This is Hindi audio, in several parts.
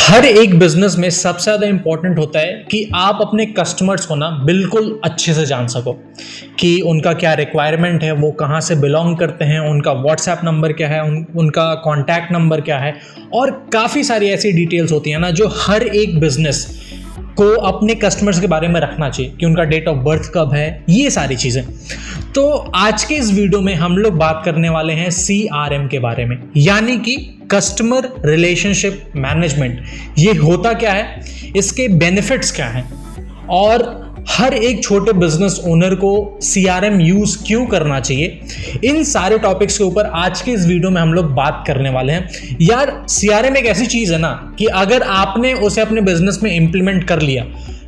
हर एक बिजनेस में सबसे ज़्यादा इम्पॉर्टेंट होता है कि आप अपने कस्टमर्स को ना बिल्कुल अच्छे से जान सको कि उनका क्या रिक्वायरमेंट है, वो कहाँ से बिलोंग करते हैं, उनका व्हाट्सएप नंबर क्या है, उनका कॉन्टैक्ट नंबर क्या है। और काफ़ी सारी ऐसी डिटेल्स होती हैं ना जो हर एक बिजनेस को अपने कस्टमर्स के बारे में रखना चाहिए कि उनका डेट ऑफ बर्थ कब है, ये सारी चीज़ें। तो आज के इस वीडियो में हम लोग बात करने वाले हैं CRM के बारे में, यानी कि कस्टमर रिलेशनशिप मैनेजमेंट। ये होता क्या है, इसके बेनिफिट्स क्या हैं और हर एक छोटे बिजनेस ओनर को CRM यूज क्यों करना चाहिए। इन सारे टॉपिक्स के ऊपर आज के इस वीडियो में हम लोग बात करने वाले हैं। यार CRM एक ऐसी चीज है ना कि अगर आपने उसे अपने बिजनेस में इंप्लीमेंट कर लिया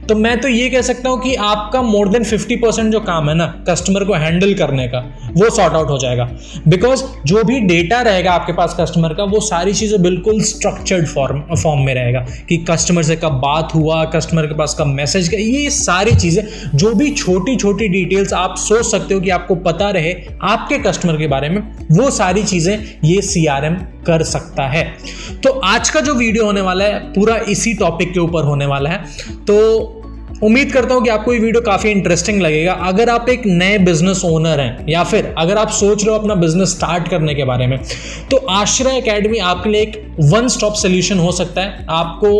तो मैं तो ये कह सकता हूं कि आपका मोर देन 50% जो काम है ना कस्टमर को हैंडल करने का, वो सॉर्ट आउट हो जाएगा। बिकॉज जो भी डेटा रहेगा आपके पास कस्टमर का, वो सारी चीज़ें बिल्कुल स्ट्रक्चर्ड फॉर्म में रहेगा कि कस्टमर से कब बात हुआ, कस्टमर के पास कब मैसेज गया, ये सारी चीज़ें जो भी छोटी छोटी डिटेल्स आप सोच सकते हो कि आपको पता रहे आपके कस्टमर के बारे में, वो सारी चीज़ें ये CRM कर सकता है। तो आज का जो वीडियो होने वाला है पूरा इसी टॉपिक के ऊपर होने वाला है। तो उम्मीद करता हूं कि आपको ये वीडियो काफ़ी इंटरेस्टिंग लगेगा। अगर आप एक नए बिजनेस ओनर हैं या फिर अगर आप सोच रहे हो अपना बिजनेस स्टार्ट करने के बारे में, तो आश्रय एकेडमी आपके लिए एक वन स्टॉप सोल्यूशन हो सकता है। आपको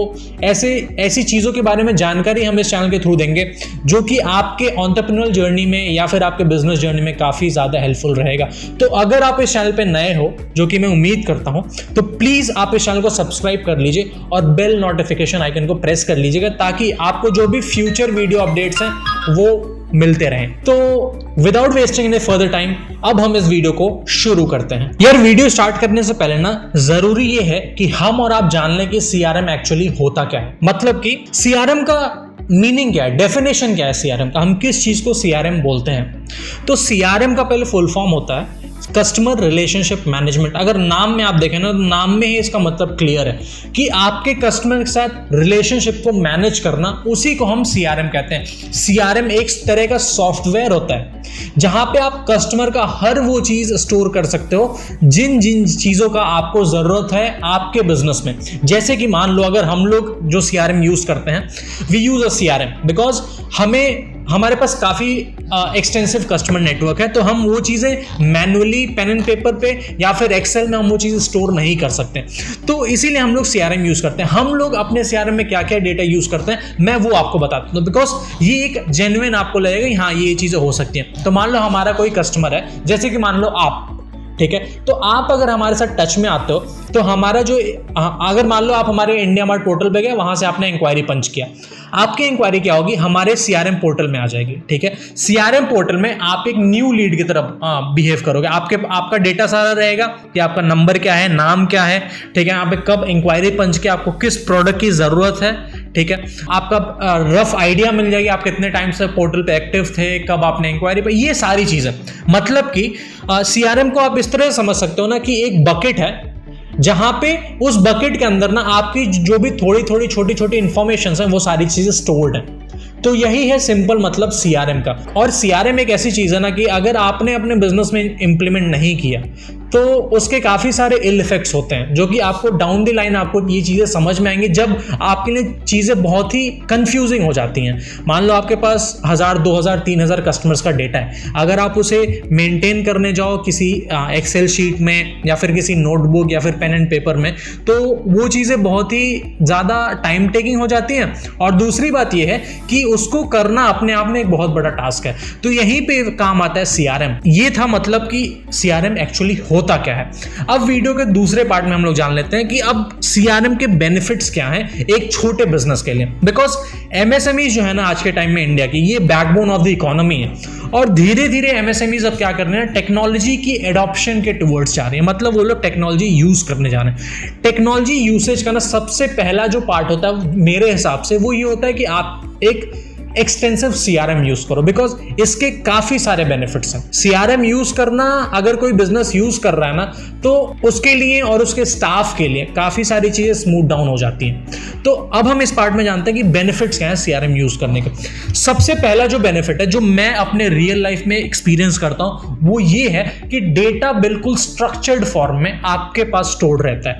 ऐसी चीज़ों के बारे में जानकारी हम इस चैनल के थ्रू देंगे जो कि आपके एंटरप्रेन्योरल जर्नी में या फिर आपके बिजनेस जर्नी में काफ़ी ज़्यादा हेल्पफुल रहेगा। तो अगर आप इस चैनल पर नए हो, जो कि मैं उम्मीद करता हूँ, तो प्लीज़ आप इस चैनल को सब्सक्राइब कर लीजिए और बेल नोटिफिकेशन आइकन को प्रेस कर लीजिएगा ताकि आपको जो भी फ्यूचर वीडियो अपडेट्स हैं वो मिलते रहें। तो without wasting any further time अब हम इस वीडियो को शुरू करते हैं। यार वीडियो स्टार्ट करने से पहले ना जरूरी ये है कि हम और आप जान लें कि CRM एक्चुअली होता क्या है। मतलब कि CRM का मीनिंग क्या है, डेफिनेशन क्या है CRM का, हम किस चीज को CRM बोलते हैं। तो CRM का पहले फुल फॉर्म होता है कस्टमर रिलेशनशिप मैनेजमेंट। अगर नाम में आप देखें ना, तो नाम में ही इसका मतलब क्लियर है कि आपके कस्टमर के साथ रिलेशनशिप को मैनेज करना, उसी को हम CRM कहते हैं। CRM एक तरह का सॉफ्टवेयर होता है जहां पे आप कस्टमर का हर वो चीज स्टोर कर सकते हो जिन जिन चीजों का आपको जरूरत है आपके बिजनेस में। जैसे कि मान लो अगर हम लोग जो CRM यूज करते हैं, we use a CRM because हमारे पास काफ़ी एक्सटेंसिव कस्टमर नेटवर्क है, तो हम वो चीज़ें मैनुअली पेन एंड पेपर पे या फिर एक्सेल में हम वो चीज़ें स्टोर नहीं कर सकते। तो इसीलिए हम लोग CRM यूज़ करते हैं। हम लोग अपने CRM में क्या क्या डेटा यूज़ करते हैं मैं वो आपको बताता हूँ, बिकॉज ये एक जेन्युइन आपको लगेगा कि हाँ ये चीज़ें हो सकती हैं। तो मान लो हमारा कोई कस्टमर है, जैसे कि मान लो आप, ठीक है, तो आप अगर हमारे साथ टच में आते हो तो हमारा जो, अगर मान लो आप हमारे इंडिया मार्ट पोर्टल पे गए, वहां से आपने इंक्वायरी पंच किया, आपकी इंक्वायरी क्या होगी, हमारे CRM पोर्टल में आ जाएगी। ठीक है, CRM पोर्टल में आप एक न्यू लीड की तरफ बिहेव करोगे। आपका डेटा सारा रहेगा कि आपका नंबर क्या है, नाम क्या है, ठीक है, यहाँ पे कब इंक्वायरी पंच किया, आपको किस प्रोडक्ट की जरूरत है, ठीक है, आपका रफ आइडिया मिल जाएगी, आप कितने टाइम से पोर्टल पे एक्टिव थे, कब आपने इंक्वायरी पे, ये सारी चीजें। मतलब कि CRM को आप इस तरह समझ सकते हो ना कि एक बकेट है जहां पे उस बकेट के अंदर ना आपकी जो भी थोड़ी थोड़ी छोटी छोटी इंफॉर्मेशन है वो सारी चीजें स्टोर्ड है। तो यही है सिंपल मतलब CRM का। और CRM एक ऐसी चीज है ना कि अगर आपने अपने बिजनेस में इंप्लीमेंट नहीं किया तो उसके काफ़ी सारे इल इफेक्ट्स होते हैं जो कि आपको डाउन द लाइन आपको ये चीज़ें समझ में आएंगी जब आपके लिए चीज़ें बहुत ही कंफ्यूजिंग हो जाती हैं। मान लो आपके पास 1000, 2000, 3000 कस्टमर्स का डेटा है, अगर आप उसे मेंटेन करने जाओ किसी एक्सेल शीट में या फिर किसी नोटबुक या फिर पेन एंड पेपर में, तो वो चीज़ें बहुत ही ज़्यादा टाइम टेकिंग हो जाती हैं। और दूसरी बात यह है कि उसको करना अपने आप में एक बहुत बड़ा टास्क है। तो यहीं पे काम आता है CRM। ये था मतलब कि CRM एक्चुअली होता क्या है। अब वीडियो के दूसरे पार्ट में हम लोग जान लेते हैं कि अब CRM के बेनिफिट्स क्या हैं एक छोटे बिजनेस के लिए। बिकॉज MSME जो है ना आज के टाइम में इंडिया की, ये बैकबोन ऑफ द इकोनॉमी है और धीरे धीरे MSMEs अब क्या कर रहे हैं, टेक्नोलॉजी की एडॉप्शन के टुवर्ड्स जा रहे हैं। मतलब वो लोग टेक्नोलॉजी यूज करने जा रहे हैं। टेक्नोलॉजी यूसेज का ना सबसे पहला जो पार्ट होता है मेरे हिसाब से वो ये होता है कि आप एक एक्सटेंसिव CRM यूज करो, बिकॉज इसके काफी सारे बेनिफिट्स हैं। CRM यूज करना, अगर कोई बिजनेस यूज कर रहा है ना, तो उसके लिए और उसके स्टाफ के लिए काफी सारी चीजें स्मूथ डाउन हो जाती हैं। तो अब हम इस पार्ट में जानते हैं कि बेनिफिट्स क्या है सीआरएम यूज करने के। सबसे पहला जो बेनिफिट है जो मैं अपने रियल लाइफ में एक्सपीरियंस करता हूं वो ये है कि डेटा बिल्कुल स्ट्रक्चर्ड फॉर्म में आपके पास स्टोर्ड रहता है।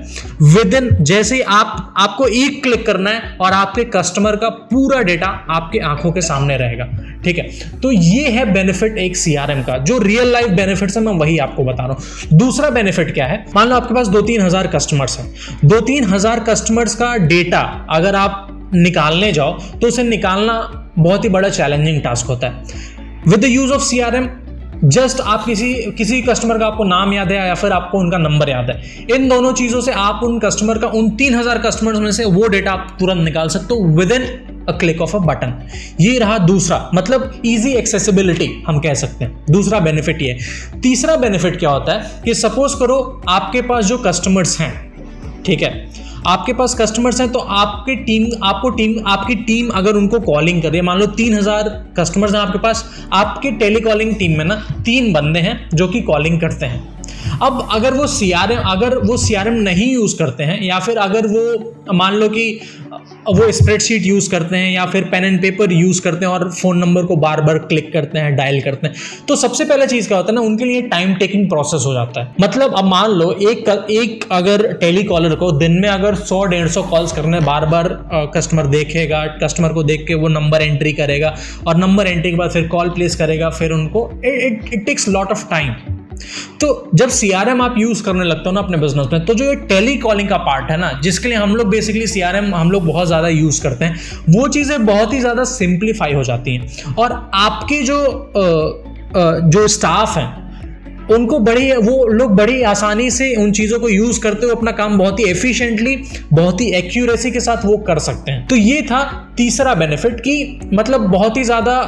विद इन जैसे ही आपको एक क्लिक करना है और आपके कस्टमर का पूरा डेटा आपके आंखों के सामने रहेगा। ठीक है, तो ये है बेनिफिट एक सीआरएम का। जो रियल लाइफ बेनिफिट्स है मैं वही आपको बता रहा हूं। दूसरा बेनिफिट क्या है, मान लो आपके पास 2-3 हजार कस्टमर्स हैं, 2-3 हजार कस्टमर्स का डेटा अगर आप निकालने जाओ तो उसे निकालना बहुत ही बड़ा चैलेंजिंग टास्क होता है। With the use of CRM just आप किसी कस्टमर का आपको नाम याद है या फिर आपको उनका नंबर याद है, इन दोनों चीजों से आप उन कस्टमर का उन 3000 कस्टमर्स में से वो डेटा आप तुरंत निकाल सकते हो with in a click of a button. ये रहा दूसरा, मतलब इजी एक्सेसिबिलिटी हम कह सकते हैं, दूसरा बेनिफिट ये है। तीसरा बेनिफिट क्या होता है कि सपोज करो आपके पास जो कस्टमर्स हैं, ठीक है, आपके पास कस्टमर्स हैं तो आपकी टीम अगर उनको कॉलिंग कर रही है, मान लो 3000 कस्टमर्स हैं आपके पास, आपके टेलीकॉलिंग टीम में ना 3 बंदे हैं जो कि कॉलिंग करते हैं। अब अगर वो सीआरएम नहीं यूज करते हैं या फिर अगर वो मान लो कि वो स्प्रेडशीट यूज करते हैं या फिर पेन एंड पेपर यूज करते हैं और फोन नंबर को बार बार क्लिक करते हैं, डायल करते हैं, तो सबसे पहला चीज क्या होता है ना, उनके लिए टाइम टेकिंग प्रोसेस हो जाता है। मतलब अब मान लो एक अगर टेलीकॉलर को दिन में अगर 100-150 कॉल्स करने, बार बार कस्टमर देखेगा, कस्टमर को देख के वो नंबर एंट्री करेगा और नंबर एंट्री के बाद फिर कॉल प्लेस करेगा, फिर उनको it takes lot of time. तो जब सीआरएम आप यूज करने लगते हो ना अपने बिजनेस में, तो जो ये टेली कॉलिंग का पार्ट है ना, जिसके लिए हम लोग बेसिकली सीआरएम हम लोग बहुत ज्यादा यूज करते हैं, वो चीजें बहुत ही ज्यादा सिंप्लीफाई हो जाती हैं और आपके जो स्टाफ हैं उनको वो लोग बड़ी आसानी से उन चीजों को यूज करते हुए अपना काम बहुत ही एफिशिएंटली, बहुत ही एक्यूरेसी के साथ वो कर सकते हैं। तो ये था तीसरा बेनिफिट कि मतलब बहुत ही ज्यादा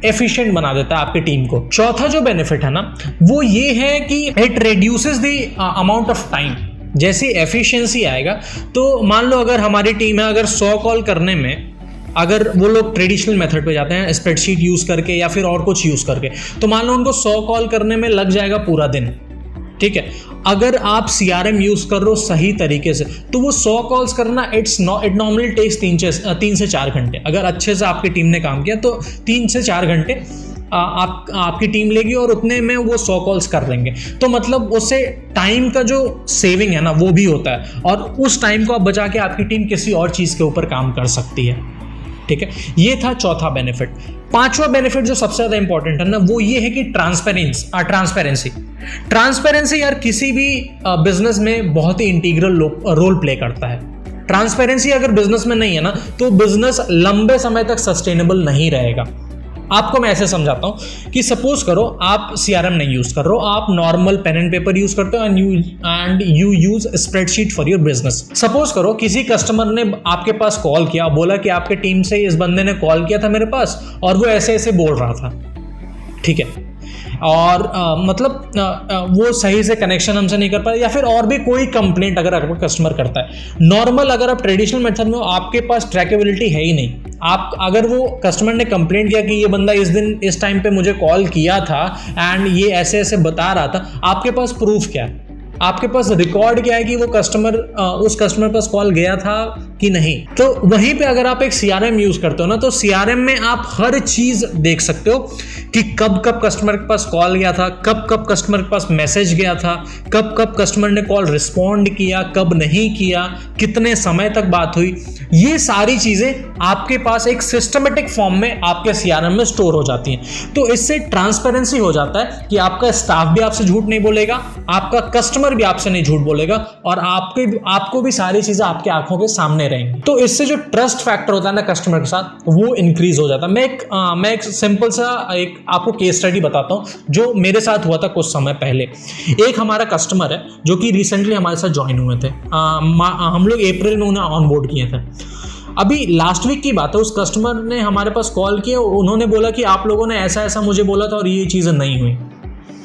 एफिशिएंट बना देता है आपकी टीम को। चौथा जो बेनिफिट है ना वो ये है कि it reduces the amount of time. जैसे एफिशिएंसी आएगा तो मान लो अगर हमारी टीम है, अगर 100 कॉल करने में अगर वो लोग ट्रेडिशनल मेथड पे जाते हैं स्प्रेडशीट यूज करके या फिर और कुछ यूज करके, तो मान लो उनको 100 कॉल करने में लग जाएगा पूरा दिन। ठीक है, अगर आप सीआरएम यूज कर रहे हो सही तरीके से तो वो 100 कॉल्स करना इट नॉर्मली टेक्स 3 से 4 घंटे। अगर अच्छे से आपकी टीम ने काम किया तो 3 से 4 घंटे आपकी टीम लेगी और उतने में वो 100 कॉल्स कर लेंगे। तो मतलब उससे टाइम का जो सेविंग है ना वो भी होता है और उस टाइम को आप बचा के आपकी टीम किसी और चीज़ के ऊपर काम कर सकती है। ठीक है, ये था चौथा बेनिफिट। पांचवा बेनिफिट जो सबसे ज्यादा इंपॉर्टेंट है ना वो ये है कि ट्रांसपेरेंसी यार किसी भी बिजनेस में बहुत ही इंटीग्रल रोल प्ले करता है। ट्रांसपेरेंसी अगर बिजनेस में नहीं है ना तो बिजनेस लंबे समय तक सस्टेनेबल नहीं रहेगा। आपको मैं ऐसे समझाता हूं कि सपोज करो आप सीआरएम नहीं यूज कर रहे हो, आप normal pen and paper use करते हो and you use spreadsheet for your business. Suppose करो किसी कस्टमर ने आपके पास कॉल किया, बोला कि आपके टीम से इस बंदे ने कॉल किया था मेरे पास और वो ऐसे ऐसे बोल रहा था। ठीक है, और वो सही से कनेक्शन हमसे नहीं कर पाया या फिर और भी कोई कंप्लेंट अगर आपका कस्टमर करता है। नॉर्मल अगर आप ट्रेडिशनल मेथड में हो आपके पास ट्रैकेबिलिटी है ही नहीं। आप अगर वो कस्टमर ने कंप्लेंट किया कि ये बंदा इस दिन इस टाइम पे मुझे कॉल किया था एंड ये ऐसे ऐसे बता रहा था, आपके पास प्रूफ क्या है, आपके पास रिकॉर्ड क्या है कि वो कस्टमर उस कस्टमर पास कॉल गया था कि नहीं। तो वहीं पे अगर आप एक सीआरएम यूज करते हो ना तो सीआरएम में आप हर चीज देख सकते हो कि कब कब कस्टमर के पास कॉल गया था, कब कब कस्टमर के पास मैसेज गया था, कब कब कस्टमर ने कॉल रिस्पॉन्ड किया, कब नहीं किया, कितने समय तक बात हुई। ये सारी चीजें आपके पास एक सिस्टमेटिक फॉर्म में आपके सीआरएम में स्टोर हो जाती हैं। तो इससे ट्रांसपेरेंसी हो जाता है कि आपका स्टाफ भी आपसे झूठ नहीं बोलेगा, आपका कस्टमर भी आपसे नहीं झूठ बोलेगा और आपको भी सारी चीजें आपकी आंखों के सामने रहेंगी। तो इससे जो ट्रस्ट फैक्टर होता है ना कस्टमर के साथ वो इंक्रीज हो जाता है। मैं एक सिंपल सा एक आपको केस स्टडी बताता हूं जो मेरे साथ हुआ था कुछ समय पहले। एक हमारा कस्टमर है जो कि रिसेंटली हमारे साथ ज्वाइन हुए थे। हम लोग अप्रैल में उन्हें ऑनबोर्ड किए थे। अभी लास्ट वीक की बात है, उस कस्टमर ने हमारे पास कॉल किया, उन्होंने बोला कि आप लोगों ने ऐसा ऐसा मुझे बोला था और ये चीज़ें नहीं हुई।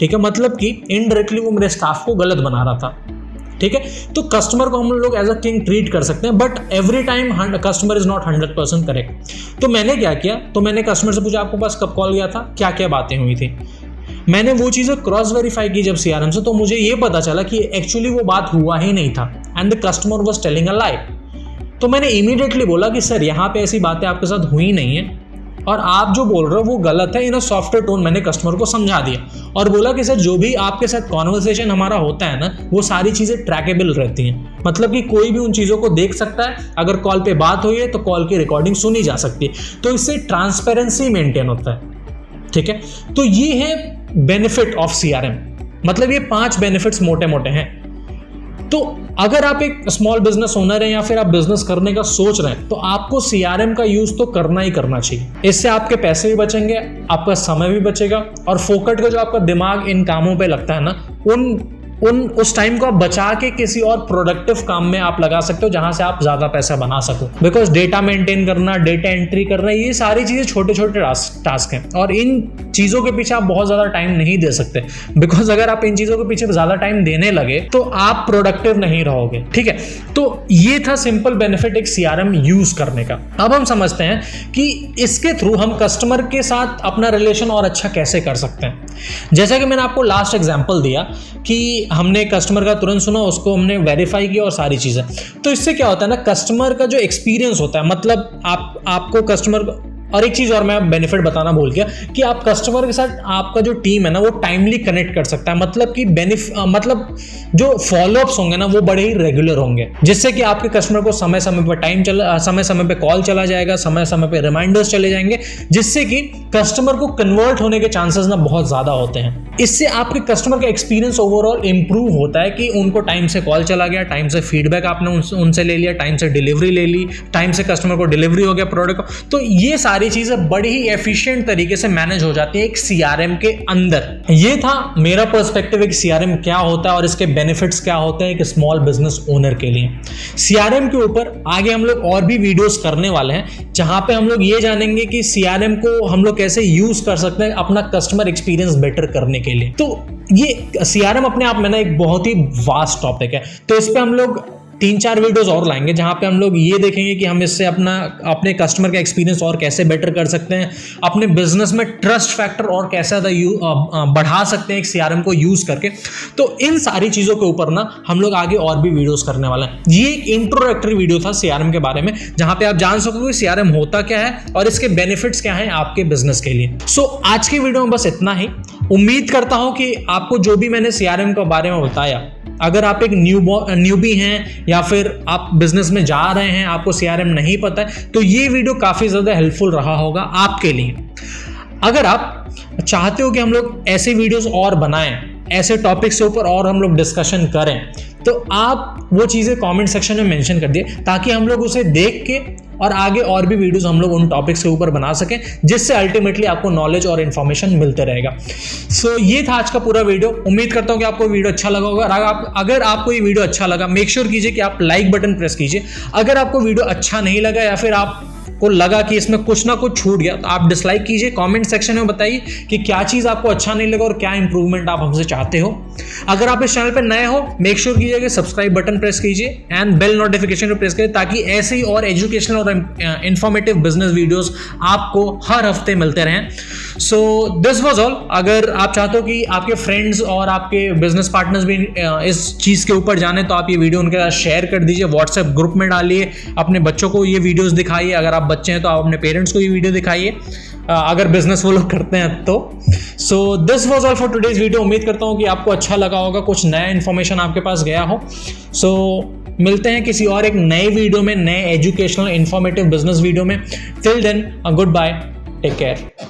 ठीक है, मतलब कि इनडायरेक्टली वो मेरे स्टाफ को गलत बना रहा था। ठीक है, तो कस्टमर को हम लोग एज अ किंग ट्रीट कर सकते हैं but every time customer is not 100% correct. तो मैंने क्या किया, तो मैंने कस्टमर से पूछा आपके पास कब कॉल गया था, क्या क्या बातें हुई थी। मैंने वो चीज़ें क्रॉस वेरीफाई की जब सीआरएम से, तो मुझे ये पता चला कि एक्चुअली वो बात हुआ ही नहीं था and the customer was telling a lie. तो मैंने इमीडिएटली बोला कि सर यहाँ पे ऐसी बातें आपके साथ हुई नहीं है और आप जो बोल रहे हो वो गलत है। इन अ सॉफ्टवेयर टोन मैंने कस्टमर को समझा दिया और बोला कि सर जो भी आपके साथ कॉन्वर्सेशन हमारा होता है ना, वो सारी चीज़ें ट्रैकेबल रहती हैं, मतलब कि कोई भी उन चीज़ों को देख सकता है। अगर कॉल पे बात हुई है तो कॉल की रिकॉर्डिंग सुनी जा सकती है, तो इससे ट्रांसपेरेंसी मेंटेन होता है। ठीक है, तो ये है बेनिफिट ऑफ CRM, मतलब ये 5 बेनिफिट्स मोटे मोटे हैं। तो अगर आप एक स्मॉल बिजनेस ओनर हैं या फिर आप बिजनेस करने का सोच रहे हैं तो आपको CRM का यूज तो करना ही करना चाहिए। इससे आपके पैसे भी बचेंगे, आपका समय भी बचेगा और फोकट का जो आपका दिमाग इन कामों पे लगता है ना, उस टाइम को आप बचा के किसी और प्रोडक्टिव काम में आप लगा सकते हो जहां से आप ज्यादा पैसा बना सको। बिकॉज डेटा मेंटेन करना, डेटा एंट्री करना, ये सारी चीजें छोटे छोटे टास्क हैं और इन चीजों के पीछे आप बहुत ज्यादा टाइम नहीं दे सकते। बिकॉज अगर आप इन चीजों के पीछे ज्यादा टाइम देने लगे तो आप प्रोडक्टिव नहीं रहोगे। ठीक है, तो ये था सिंपल बेनिफिट एक CRM यूज करने का। अब हम समझते हैं कि इसके थ्रू हम कस्टमर के साथ अपना रिलेशन और अच्छा कैसे कर सकते हैं। जैसा कि मैंने आपको लास्ट एग्जांपल दिया कि हमने कस्टमर का तुरंत सुना, उसको हमने वेरीफाई किया और सारी चीज़ें। तो इससे क्या होता है ना, कस्टमर का जो एक्सपीरियंस होता है, मतलब आपको कस्टमर, और एक चीज़ और मैं बेनिफिट बताना भूल गया कि आप कस्टमर के साथ आपका जो टीम है ना वो टाइमली कनेक्ट कर सकता है, मतलब कि मतलब जो फॉलोअप्स होंगे ना वो बड़े ही रेगुलर होंगे, जिससे कि आपके कस्टमर को समय समय पर समय समय पे कॉल चला जाएगा, समय समय पे रिमाइंडर्स चले जाएंगे, जिससे कि कस्टमर को कन्वर्ट होने के चांसेस ना बहुत ज़्यादा होते हैं। इससे आपके कस्टमर का एक्सपीरियंस ओवरऑल इंप्रूव होता है कि उनको टाइम से कॉल चला गया, टाइम से फीडबैक आपने उनसे ले लिया, टाइम से डिलीवरी ले ली, टाइम से कस्टमर को डिलीवरी हो गया प्रोडक्ट को। तो ये सारी चीजें बड़ी ही एफिशिएंट तरीके से मैनेज हो जाती है एक CRM के अंदर। ये था मेरा पर्सपेक्टिव एक CRM क्या होता है और इसके बेनिफिट्स क्या होते हैं एक स्मॉल बिजनेस ओनर के लिए। CRM के ऊपर आगे हम लोग और भी वीडियोस करने वाले हैं जहां पे हम लोग ये जानेंगे कि CRM को हम लोग कैसे यूज कर सकते हैं अपना कस्टमर एक्सपीरियंस बेटर करने के लिए। तो ये CRM अपने आप में ना एक बहुत ही वास्ट टॉपिक है, तो इस पे हम लोग 3-4 वीडियोस और लाएंगे जहां पे हम लोग ये देखेंगे कि हम इससे अपने कस्टमर का एक्सपीरियंस और कैसे बेटर कर सकते हैं, अपने बिजनेस में ट्रस्ट फैक्टर और कैसे बढ़ा सकते हैं एक CRM को यूज करके। तो इन सारी चीज़ों के ऊपर ना हम लोग आगे और भी वीडियोस करने वाले हैं। ये एक इंट्रोडक्टरी वीडियो था CRM के बारे में, जहां पे आप जान सकोगे CRM होता क्या है और इसके बेनिफिट्स क्या हैं आपके बिजनेस के लिए। सो आज की वीडियो में बस इतना ही। उम्मीद करता हूं कि आपको जो भी मैंने CRM के बारे में बताया, अगर आप एक न्यूबी हैं या फिर आप बिजनेस में जा रहे हैं, आपको CRM नहीं पता है, तो ये वीडियो काफ़ी ज़्यादा हेल्पफुल रहा होगा आपके लिए। अगर आप चाहते हो कि हम लोग ऐसे वीडियोस और बनाएं, ऐसे टॉपिक्स के ऊपर और हम लोग डिस्कशन करें, तो आप वो चीज़ें कमेंट सेक्शन में मेंशन कर दिए ताकि हम लोग उसे देख के और आगे और भी वीडियोस हम लोग उन टॉपिक्स के ऊपर बना सकें, जिससे अल्टीमेटली आपको नॉलेज और इन्फॉर्मेशन मिलते रहेगा। सो ये था आज का पूरा वीडियो। उम्मीद करता हूँ कि आपको वीडियो अच्छा लगा होगा। अगर आपको ये वीडियो अच्छा लगा, मेक श्योर कीजिए कि आप लाइक बटन प्रेस कीजिए। अगर आपको वीडियो अच्छा नहीं लगा या फिर आपको लगा कि इसमें कुछ ना कुछ छूट गया, तो आप डिसलाइक कीजिए। कमेंट सेक्शन में बताइए कि क्या चीज़ आपको अच्छा नहीं लगा और क्या इंप्रूवमेंट आप हमसे चाहते हो। अगर आप इस चैनल पर नए हो, मेक श्योर कीजिए कि सब्सक्राइब बटन प्रेस कीजिए एंड बेल नोटिफिकेशन को प्रेस करिए, ताकि ऐसे ही और एजुकेशनल और इंफॉर्मेटिव बिजनेस वीडियोस आपको हर हफ्ते मिलते रहें। So this was all. अगर आप चाहते हो कि आपके फ्रेंड्स और आपके बिजनेस पार्टनर्स भी इस चीज़ के ऊपर जाने, तो आप ये वीडियो उनके साथ शेयर कर दीजिए, व्हाट्सएप ग्रुप में डालिए, अपने बच्चों को ये वीडियोस दिखाइए। अगर आप बच्चे हैं तो आप अपने पेरेंट्स को ये वीडियो दिखाइए, अगर बिजनेस वो लोग करते हैं तो। So this was all for today's video. उम्मीद करता हूँ कि आपको अच्छा लगा होगा, कुछ नया इन्फॉर्मेशन आपके पास गया हो। सो मिलते हैं किसी और एक नए वीडियो में, नए एजुकेशनल इंफॉर्मेटिव बिजनेस वीडियो में। Till then goodbye, take care.